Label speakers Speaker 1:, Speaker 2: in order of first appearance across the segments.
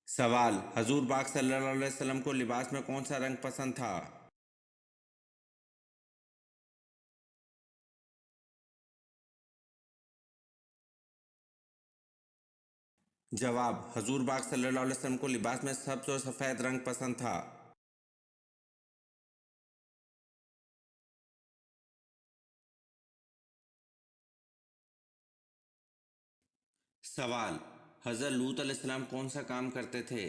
Speaker 1: سوال: حضور پاک صلی اللہ علیہ وسلم کو لباس میں کون سا رنگ پسند تھا؟ جواب: حضور پاک صلی اللہ علیہ وسلم کو لباس میں سبز اور سفید رنگ پسند تھا۔ سوال: حضرت لوط علیہ السلام کون سا کام کرتے تھے؟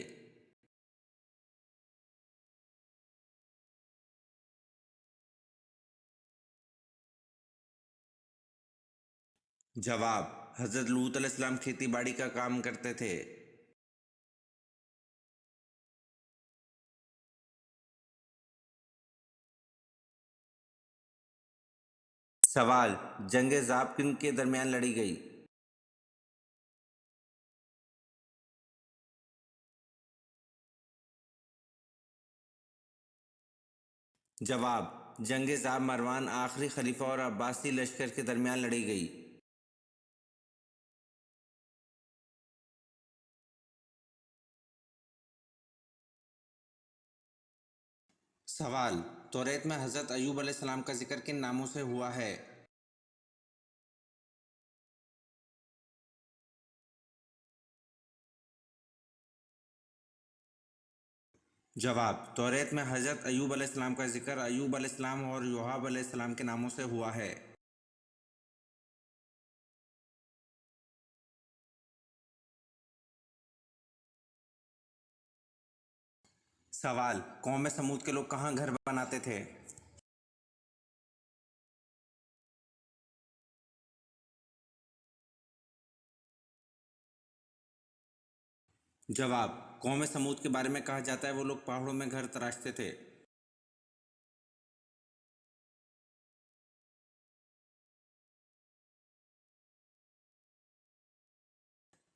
Speaker 1: جواب: حضرت لوط علیہ السلام کھیتی باڑی کا کام کرتے تھے۔ سوال: جنگ ذاب کن کے درمیان لڑی گئی؟ جواب: جنگ ذاب مروان آخری خلیفہ اور عباسی لشکر کے درمیان لڑی گئی۔ سوال: توریت میں حضرت ایوب علیہ السلام کا ذکر کن ناموں سے ہوا ہے؟ جواب: توریت میں حضرت ایوب علیہ السلام کا ذکر ایوب علیہ السلام اور یوحب علیہ السلام کے ناموں سے ہوا ہے۔ سوال: قوم سمود کے لوگ کہاں گھر بناتے تھے؟ جواب: قوم سمود کے بارے میں کہا جاتا ہے وہ لوگ پہاڑوں میں گھر تراشتے تھے۔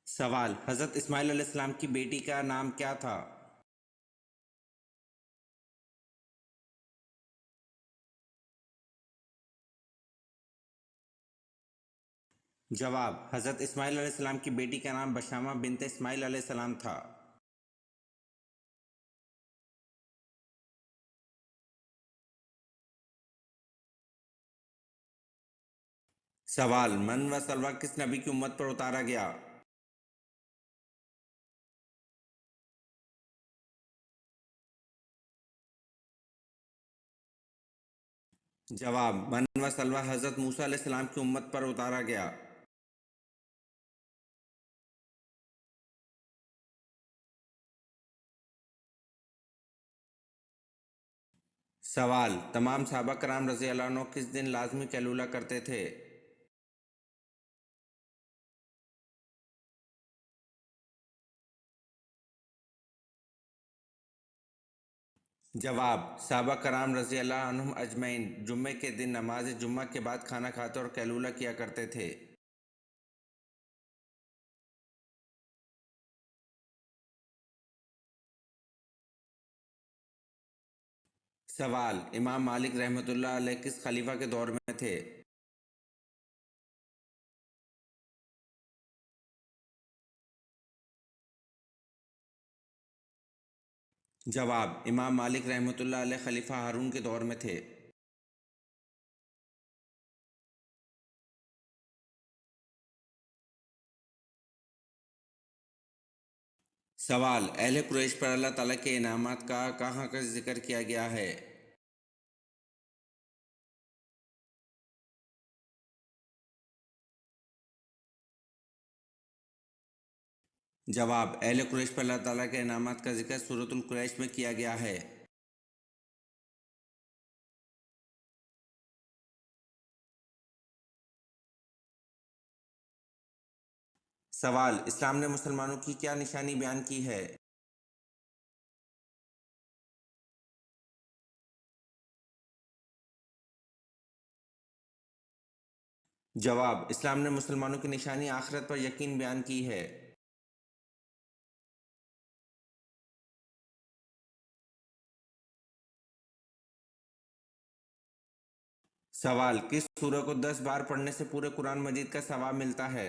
Speaker 1: سوال: حضرت اسماعیل علیہ السلام کی بیٹی کا نام کیا تھا؟ جواب: حضرت اسماعیل علیہ السلام کی بیٹی کا نام بشامہ بنت اسماعیل علیہ السلام تھا۔ سوال: من و سلویٰ کس نبی کی امت پر اتارا گیا؟ جواب: من و سلویٰ حضرت موسیٰ علیہ السلام کی امت پر اتارا گیا۔ سوال: تمام صحابہ کرام رضی اللہ عنہ کس دن لازمی قیلولہ کرتے تھے؟ جواب: صحابہ کرام رضی اللہ عنہم اجمعین جمعے کے دن نماز جمعہ کے بعد کھانا کھاتے اور قیلولہ کیا کرتے تھے۔ سوال: امام مالک رحمۃ اللہ علیہ کس خلیفہ کے دور میں تھے؟ جواب: امام مالک رحمۃ اللہ علیہ خلیفہ ہارون کے دور میں تھے۔ سوال: اہل قریش پر اللہ تعالیٰ کے انعامات کا کہاں کا ذکر کیا گیا ہے؟ جواب: اہل قریش پر اللہ تعالیٰ کے انعامات کا ذکر سورۃ القریش میں کیا گیا ہے۔ سوال: اسلام نے مسلمانوں کی کیا نشانی بیان کی ہے؟ جواب: اسلام نے مسلمانوں کی نشانی آخرت پر یقین بیان کی ہے۔ سوال: کس سورہ کو 10 بار پڑھنے سے پورے قرآن مجید کا ثواب ملتا ہے؟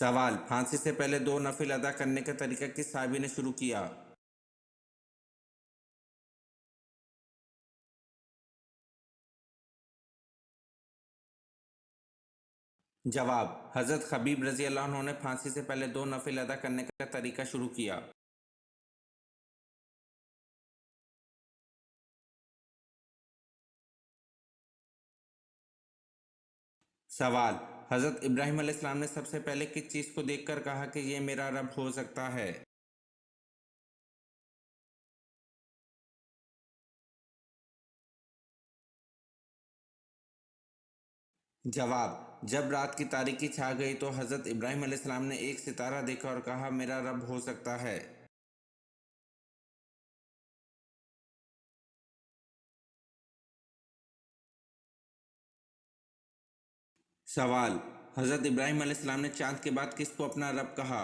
Speaker 1: سوال: پھانسی سے پہلے 2 نفل ادا کرنے کا طریقہ کس صحابی نے شروع کیا؟ جواب: حضرت خبیب رضی اللہ عنہ نے پھانسی سے پہلے 2 نفل ادا کرنے کا طریقہ شروع کیا۔ سوال: حضرت ابراہیم علیہ السلام نے سب سے پہلے کس چیز کو دیکھ کر کہا کہ یہ میرا رب ہو سکتا ہے؟ جواب: جب رات کی تاریکی چھا گئی تو حضرت ابراہیم علیہ السلام نے ایک ستارہ دیکھا اور کہا میرا رب ہو سکتا ہے۔ سوال: حضرت ابراہیم علیہ السلام نے چاند کے بعد کس کو اپنا رب کہا؟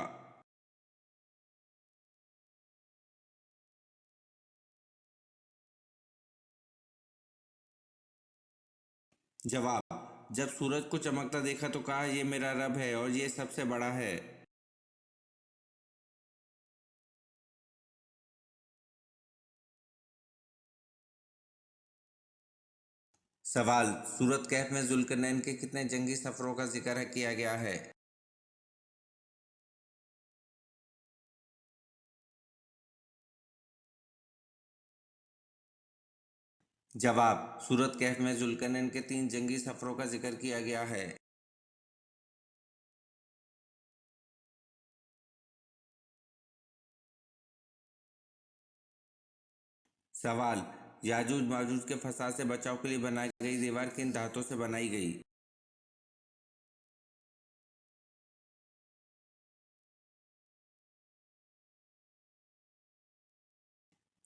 Speaker 1: جواب: جب سورج کو چمکتا دیکھا تو کہا یہ میرا رب ہے اور یہ سب سے بڑا ہے۔ سوال: سورۃ کہف میں ذوالقرنین کے کتنے جنگی سفروں کا ذکر کیا گیا ہے؟ جواب: سورۃ کہف میں ذوالقرنین کے 3 جنگی سفروں کا ذکر کیا گیا ہے۔ سوال: یاجوج ماجوج کے فساد سے بچاؤ کے لیے بنائی گئی دیوار کن دھاتوں سے بنائی گئی؟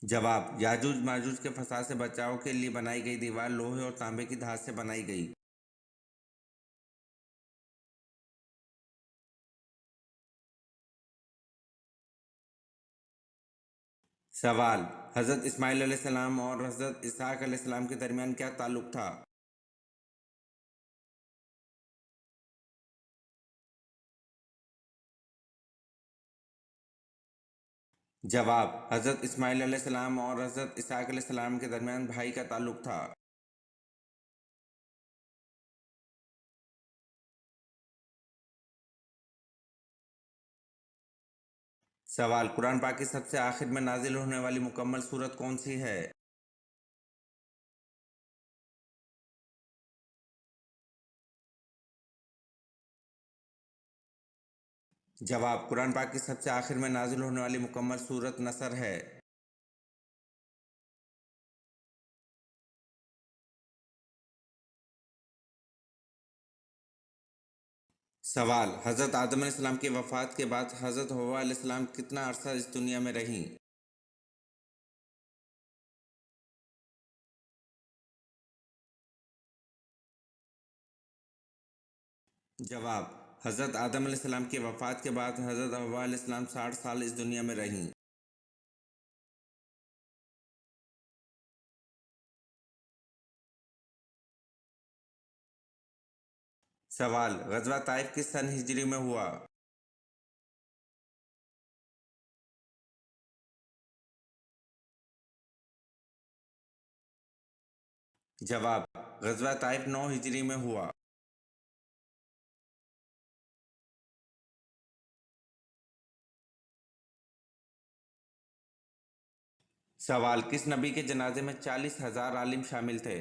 Speaker 1: جواب: یاجوج ماجوج کے فساد سے بچاؤ کے لیے بنائی گئی دیوار لوہے اور تانبے کی دھات سے بنائی گئی۔ سوال: حضرت اسماعیل علیہ السلام اور حضرت اسحاق علیہ السلام کے درمیان کیا تعلق تھا؟ جواب: حضرت اسماعیل علیہ السلام اور حضرت اسحاق علیہ السلام کے درمیان بھائی کا تعلق تھا۔ سوال: قرآن پاک کی سب سے آخر میں نازل ہونے والی مکمل سورت کون سی ہے؟ جواب: قرآن پاک کی سب سے آخر میں نازل ہونے والی مکمل سورت نصر ہے۔ سوال: حضرت آدم علیہ السلام کی وفات کے بعد حضرت حوا علیہ السلام کتنا عرصہ اس دنیا میں رہیں؟ جواب: حضرت آدم علیہ السلام کی وفات کے بعد حضرت حوا علیہ السلام 60 سال اس دنیا میں رہیں۔ سوال: غزوہ طائف کس سن ہجری میں ہوا؟ جواب: غزوہ طائف 9 ہجری میں ہوا۔ سوال: کس نبی کے جنازے میں 40,000 عالم شامل تھے؟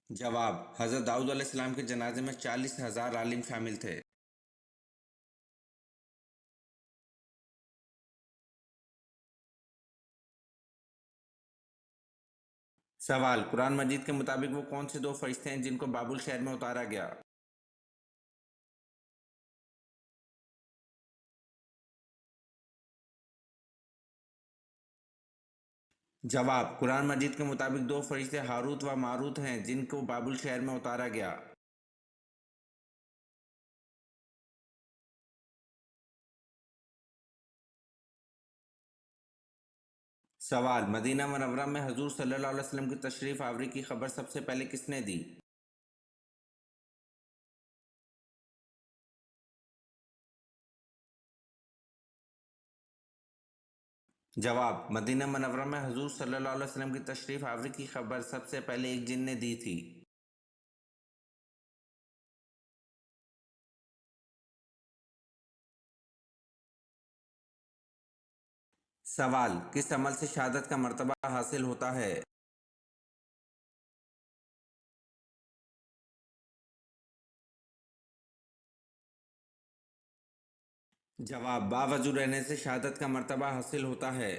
Speaker 1: جواب: حضرت داؤد علیہ السلام کے جنازے میں 40,000 عالم شامل تھے۔ سوال: قرآن مجید کے مطابق وہ کون سے 2 فرشتے ہیں جن کو بابل شہر میں اتارا گیا؟ جواب: قرآن مجید کے مطابق 2 فرشتے ہاروت و ماروت ہیں جن کو بابل شہر میں اتارا گیا۔ سوال: مدینہ منورہ میں حضور صلی اللہ علیہ وسلم کی تشریف آوری کی خبر سب سے پہلے کس نے دی؟ جواب: مدینہ منورہ میں حضور صلی اللہ علیہ وسلم کی تشریف آوری کی خبر سب سے پہلے ایک جن نے دی تھی۔ سوال: کس عمل سے شہادت کا مرتبہ حاصل ہوتا ہے؟ جواب: باوضو رہنے سے شہادت کا مرتبہ حاصل ہوتا ہے۔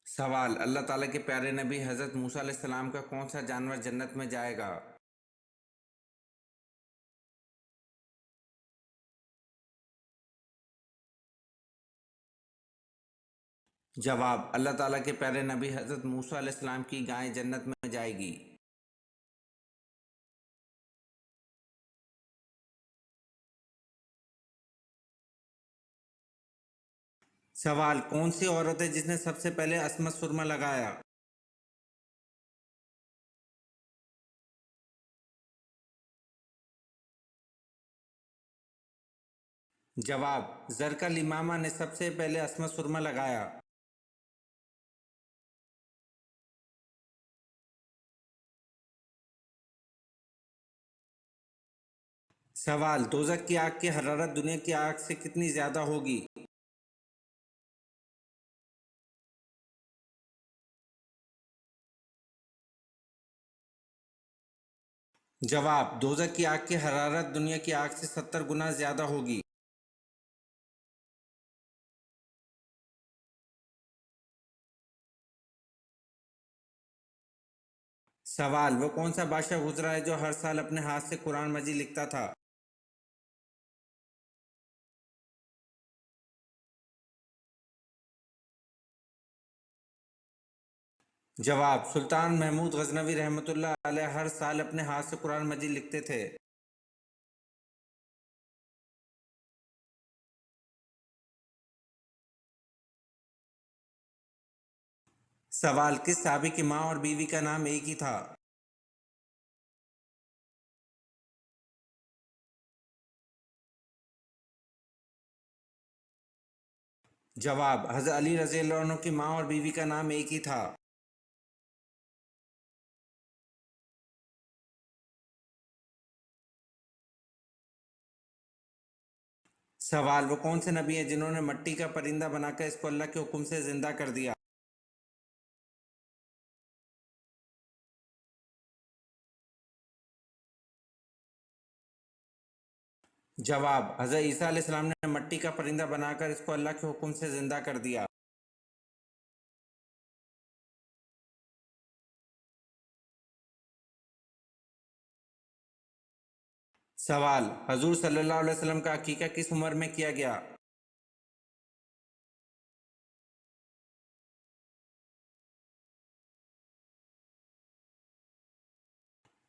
Speaker 1: سوال: اللہ تعالیٰ کے پیارے نبی حضرت موسیٰ علیہ السلام کا کون سا جانور جنت میں جائے گا؟ جواب: اللہ تعالیٰ کے پیارے نبی حضرت موسیٰ علیہ السلام کی گائے جنت میں جائے گی۔ سوال: کون سی عورت ہے جس نے سب سے پہلے عصمت سرما لگایا؟ جواب: زرقل امامہ نے سب سے پہلے عصمت سرما لگایا۔ سوال: دوزخ کی آگ کی حرارت دنیا کی آگ سے کتنی زیادہ ہوگی؟ جواب: دوزخ کی آگ کی حرارت دنیا کی آگ سے 70 گنا زیادہ ہوگی۔ سوال: وہ کون سا بادشاہ گزرا ہے جو ہر سال اپنے ہاتھ سے قرآن مجید لکھتا تھا؟ جواب: سلطان محمود غزنوی رحمۃ اللہ علیہ ہر سال اپنے ہاتھ سے قرآن مجید لکھتے تھے۔ سوال: کس صحابی کی ماں اور بیوی کا نام ایک ہی تھا؟ جواب: حضرت علی رضی اللہ عنہ کی ماں اور بیوی کا نام ایک ہی تھا۔ سوال: وہ کون سے نبی ہیں جنہوں نے مٹی کا پرندہ بنا کر اس کو اللہ کے حکم سے زندہ کر دیا؟ جواب: حضرت عیسیٰ علیہ السلام نے مٹی کا پرندہ بنا کر اس کو اللہ کے حکم سے زندہ کر دیا۔ سوال: حضور صلی اللہ علیہ وسلم کا عقیقہ کس عمر میں کیا گیا؟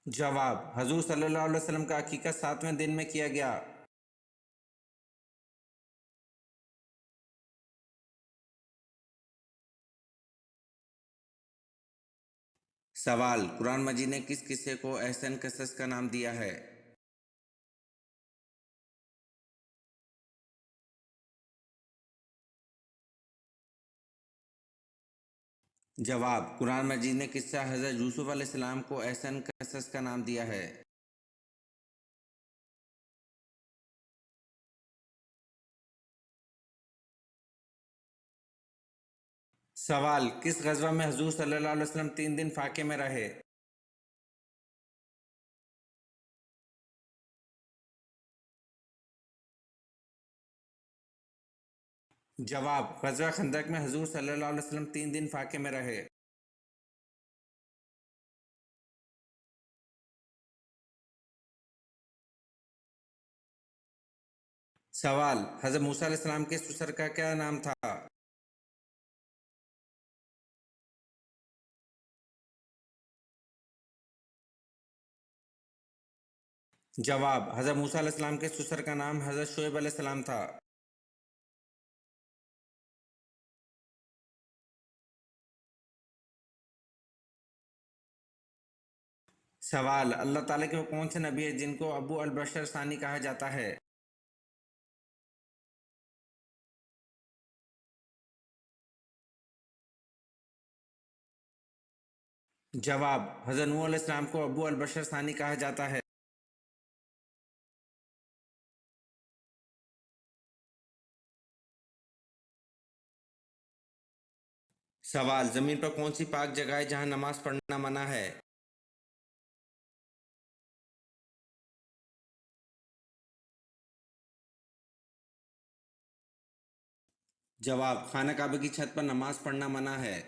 Speaker 1: جواب: حضور صلی اللہ علیہ وسلم کا عقیقہ 7ویں دن میں کیا گیا۔ سوال: قرآن مجید نے کس قصے کو احسن قصص کا نام دیا ہے؟ جواب: قرآن مجید نے قصہ حضرت یوسف علیہ السلام کو احسن قصص کا نام دیا ہے۔ سوال: کس غزوہ میں حضور صلی اللہ علیہ وسلم 3 دن فاقے میں رہے؟ جواب: غزوہ خندق میں حضور صلی اللہ علیہ وسلم 3 دن فاقے میں رہے۔ سوال: حضرت موسیٰ علیہ السلام کے سسر کا کیا نام تھا؟ جواب: حضرت موسیٰ علیہ السلام کے سسر کا نام حضرت شعیب علیہ السلام تھا۔ سوال: اللہ تعالیٰ کے وہ کون سے نبی ہیں جن کو ابو البشر ثانی کہا جاتا ہے؟ جواب: حضرت نوح علیہ السلام کو ابو البشر ثانی کہا جاتا ہے۔ سوال: زمین پر کون سی پاک جگہ ہے جہاں نماز پڑھنا منع ہے؟ جواب: خانہ کعبہ کی چھت پر نماز پڑھنا منع ہے۔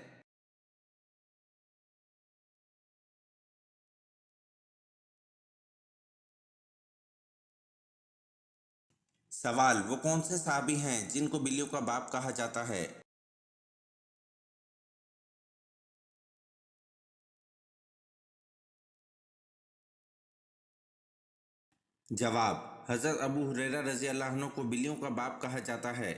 Speaker 1: سوال: وہ کون سے صحابی ہیں جن کو بلیوں کا باپ کہا جاتا ہے؟ جواب: حضرت ابو ہریرہ رضی اللہ عنہ کو بلیوں کا باپ کہا جاتا ہے۔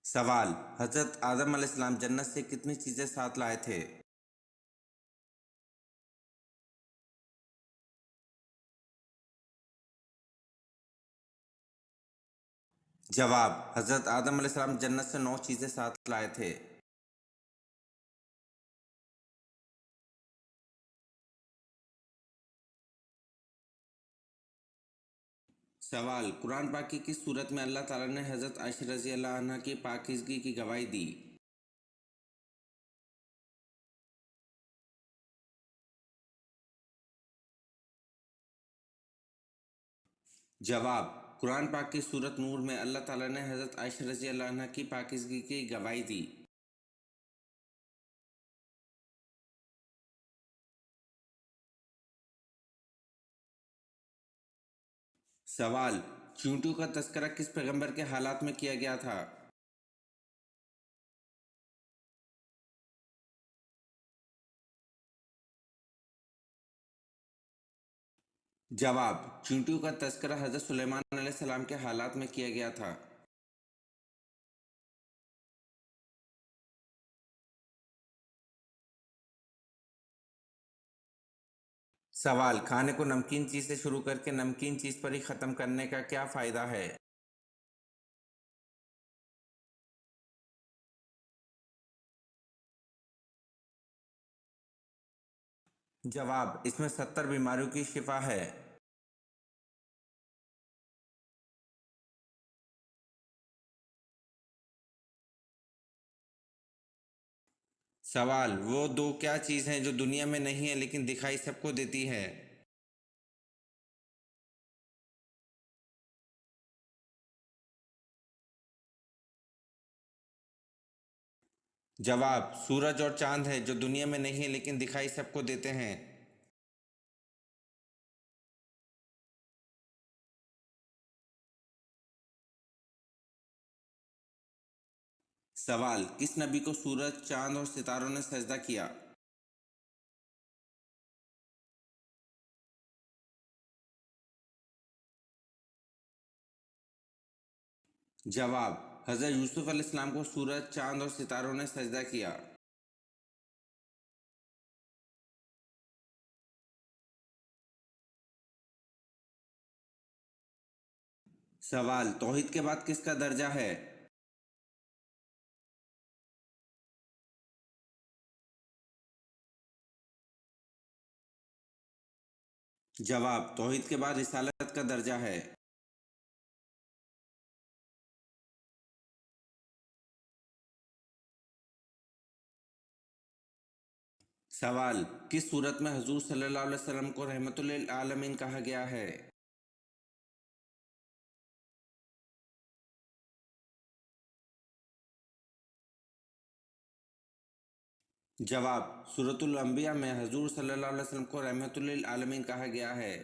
Speaker 1: سوال: حضرت آدم علیہ السلام جنت سے کتنی چیزیں ساتھ لائے تھے؟ جواب: حضرت آدم علیہ السلام جنت سے 9 چیزیں ساتھ لائے تھے۔ سوال: قرآن پاک کی کس صورت میں اللہ تعالیٰ نے حضرت عائشہ رضی اللہ عنہ کی پاکیزگی کی گواہی دی؟ جواب: قرآن پاک کی سورۃ نور میں اللہ تعالیٰ نے حضرت عائشہ رضی اللہ عنہ کی پاکیزگی کی گواہی دی۔ سوال: چیونٹیوں کا تذکرہ کس پیغمبر کے حالات میں کیا گیا تھا؟ جواب: چیونٹیوں کا تذکرہ حضرت سلیمان علیہ السلام کے حالات میں کیا گیا تھا۔ سوال: کھانے کو نمکین چیز سے شروع کر کے نمکین چیز پر ہی ختم کرنے کا کیا فائدہ ہے؟ جواب: اس میں 70 بیماریوں کی شفا ہے۔ سوال: وہ دو کیا چیز ہیں جو دنیا میں نہیں ہیں لیکن دکھائی سب کو دیتی ہے؟ جواب: سورج اور چاند ہے جو دنیا میں نہیں ہیں لیکن دکھائی سب کو دیتے ہیں۔ سوال: کس نبی کو سورج، چاند اور ستاروں نے سجدہ کیا؟ جواب: حضرت یوسف علیہ السلام کو سورج، چاند اور ستاروں نے سجدہ کیا۔ سوال: توحید کے بعد کس کا درجہ ہے؟ جواب: توحید کے بعد رسالت کا درجہ ہے۔ سوال: کس صورت میں حضور صلی اللہ علیہ وسلم کو رحمت للعالمین کہا گیا ہے؟ جواب: سورۃ الانبیاء میں حضور صلی اللہ علیہ وسلم کو رحمت للعالمین کہا گیا ہے۔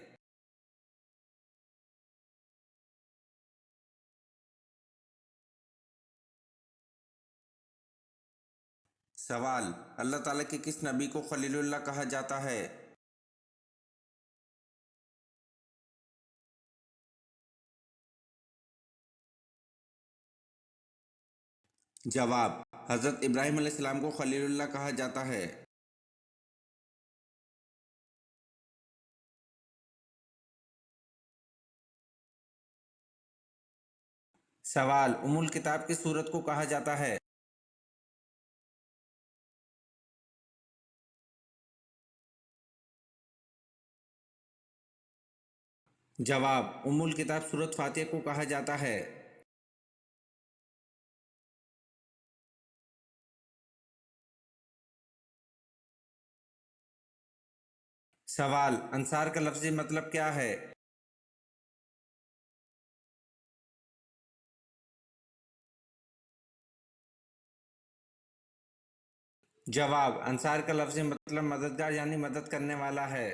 Speaker 1: سوال: اللہ تعالیٰ کے کس نبی کو خلیل اللہ کہا جاتا ہے؟ جواب: حضرت ابراہیم علیہ السلام کو خلیل اللہ کہا جاتا ہے۔ سوال: ام الکتاب کس سورت کو کہا جاتا ہے؟ جواب: ام الکتاب سورت فاتحہ کو کہا جاتا ہے۔ سوال: انصار کا لفظی مطلب کیا ہے؟ جواب: انصار کا لفظی مطلب مددگار یعنی مدد کرنے والا ہے۔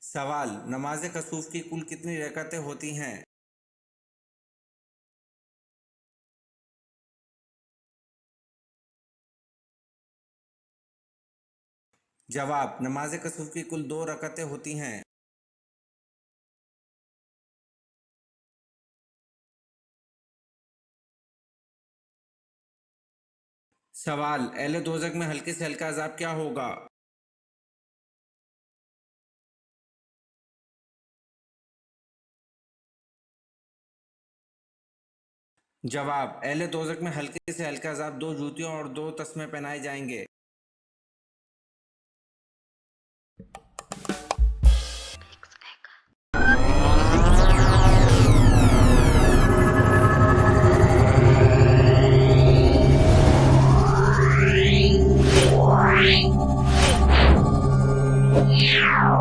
Speaker 1: سوال: نماز کسوف کی کل کتنی رکعتیں ہوتی ہیں؟ جواب: نماز کسوف کی کل 2 رکعتیں ہوتی ہیں۔ سوال: اہل دوزخ میں ہلکے سے ہلکا عذاب کیا ہوگا؟ جواب: اہل دوزخ میں ہلکے سے ہلکا عذاب 2 جوتیوں اور 2 تسمے پہنائے جائیں گے۔
Speaker 2: Yeah.